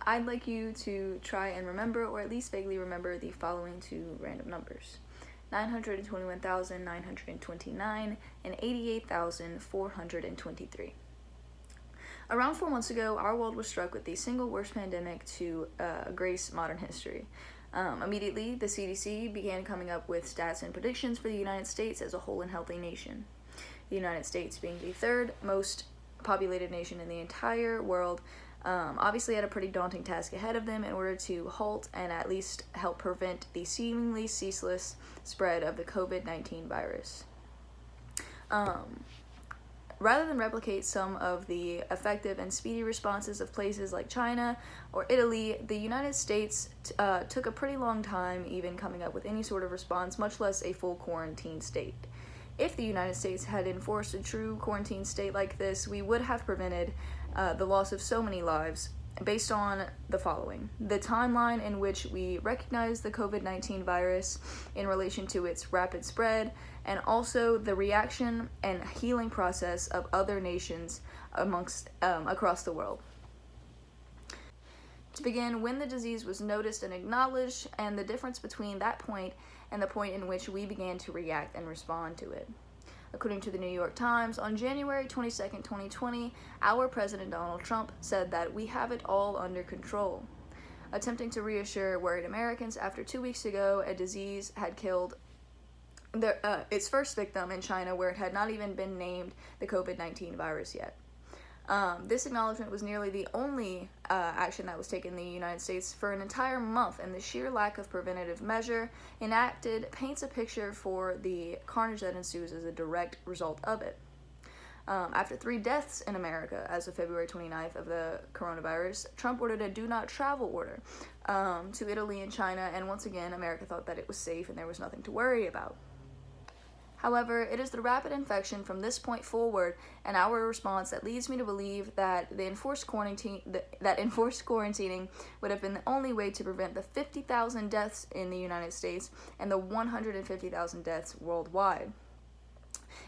I'd like you to try and remember, or at least vaguely remember, the following two random numbers: 921,929 and 88,423. Around 4 months ago, our world was struck with the single worst pandemic to grace modern history. Immediately, the CDC began coming up with stats and predictions for the United States as a whole and healthy nation. The United States, being the third most populated nation in the entire world, obviously had a pretty daunting task ahead of them in order to halt and at least help prevent the seemingly ceaseless spread of the COVID-19 virus. Rather than replicate some of the effective and speedy responses of places like China or Italy, the United States took a pretty long time even coming up with any sort of response, much less a full quarantine state. If the United States had enforced a true quarantine state like this, we would have prevented the loss of so many lives based on the following: the timeline in which we recognized the COVID-19 virus in relation to its rapid spread, and also the reaction and healing process of other nations across the world. To begin, when the disease was noticed and acknowledged, and the difference between that point and the point in which we began to react and respond to it. According to the New York Times, on January 22nd, 2020, our President Donald Trump said that we have it all under control. Attempting to reassure worried Americans after 2 weeks ago, a disease had killed its first victim in China, where it had not even been named the COVID-19 virus yet. This acknowledgement was nearly the only action that was taken in the United States for an entire month, and the sheer lack of preventative measure enacted paints a picture for the carnage that ensues as a direct result of it. After 3 deaths in America as of February 29th of the coronavirus, Trump ordered a do not travel order to Italy and China, and once again, America thought that it was safe and there was nothing to worry about. However, it is the rapid infection from this point forward and our response that leads me to believe that enforced quarantining would have been the only way to prevent the 50,000 deaths in the United States and the 150,000 deaths worldwide.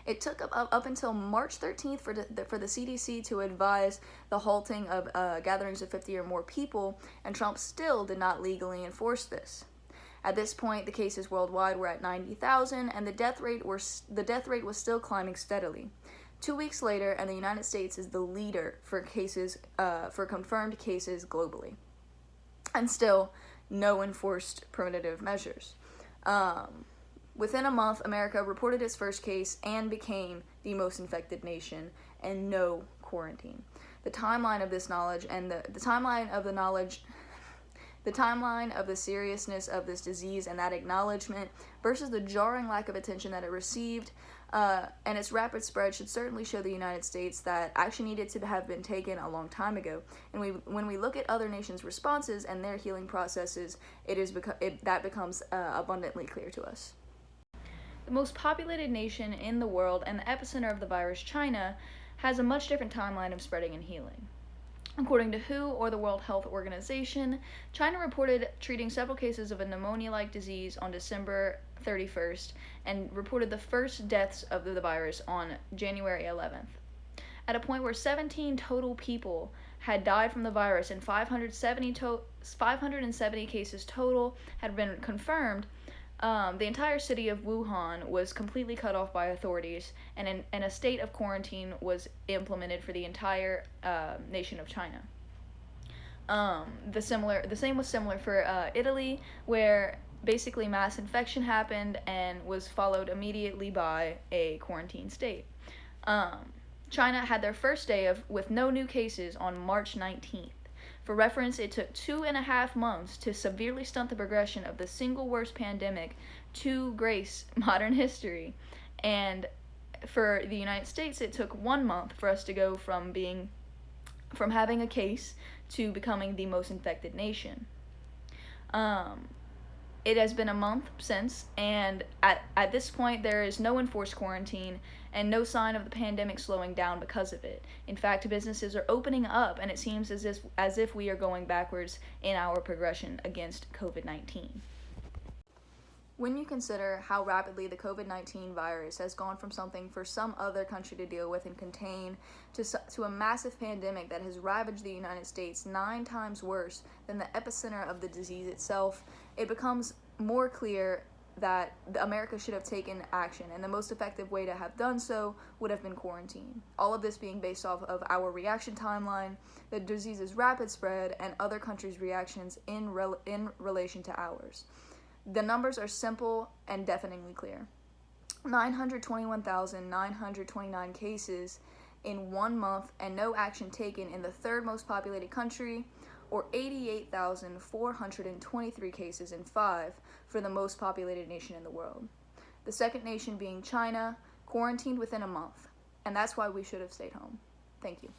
It took up until March 13th for the CDC to advise the halting of gatherings of 50 or more people, and Trump still did not legally enforce this. At this point, the cases worldwide were at 90,000, and the death rate was still climbing steadily. 2 weeks later, and the United States is the leader for confirmed cases globally, and still no enforced preventative measures. Within a month, America reported its first case and became the most infected nation, and no quarantine. The timeline of this knowledge and the timeline of the knowledge. The timeline of the seriousness of this disease and that acknowledgement versus the jarring lack of attention that it received and its rapid spread should certainly show the United States that action needed to have been taken a long time ago. And when we look at other nations' responses and their healing processes, that becomes abundantly clear to us. The most populated nation in the world and the epicenter of the virus, China, has a much different timeline of spreading and healing. According to WHO, or the World Health Organization, China reported treating several cases of a pneumonia-like disease on December 31st and reported the first deaths of the virus on January 11th. At a point where 17 total people had died from the virus and 570 cases total had been confirmed, the entire city of Wuhan was completely cut off by authorities, and a state of quarantine was implemented for the entire nation of China. The same was similar for Italy, where basically mass infection happened and was followed immediately by a quarantine state. China had their first day with no new cases on March 19th. For reference, it took 2.5 months to severely stunt the progression of the single worst pandemic to grace modern history. And for the United States, it took 1 month for us to go from having a case to becoming the most infected nation. It has been a month since, and at this point, there is no enforced quarantine and no sign of the pandemic slowing down because of it. In fact, businesses are opening up, and it seems as if we are going backwards in our progression against COVID-19. When you consider how rapidly the COVID-19 virus has gone from something for some other country to deal with and contain to a massive pandemic that has ravaged the United States 9 times worse than the epicenter of the disease itself, it becomes more clear that America should have taken action, and the most effective way to have done so would have been quarantine. All of this being based off of our reaction timeline, the disease's rapid spread, and other countries' reactions in relation to ours. The numbers are simple and deafeningly clear. 921,929 cases in 1 month and no action taken in the third most populated country, or 88,423 cases in 5 for the most populated nation in the world. The second nation being China, quarantined within a month. And that's why we should have stayed home. Thank you.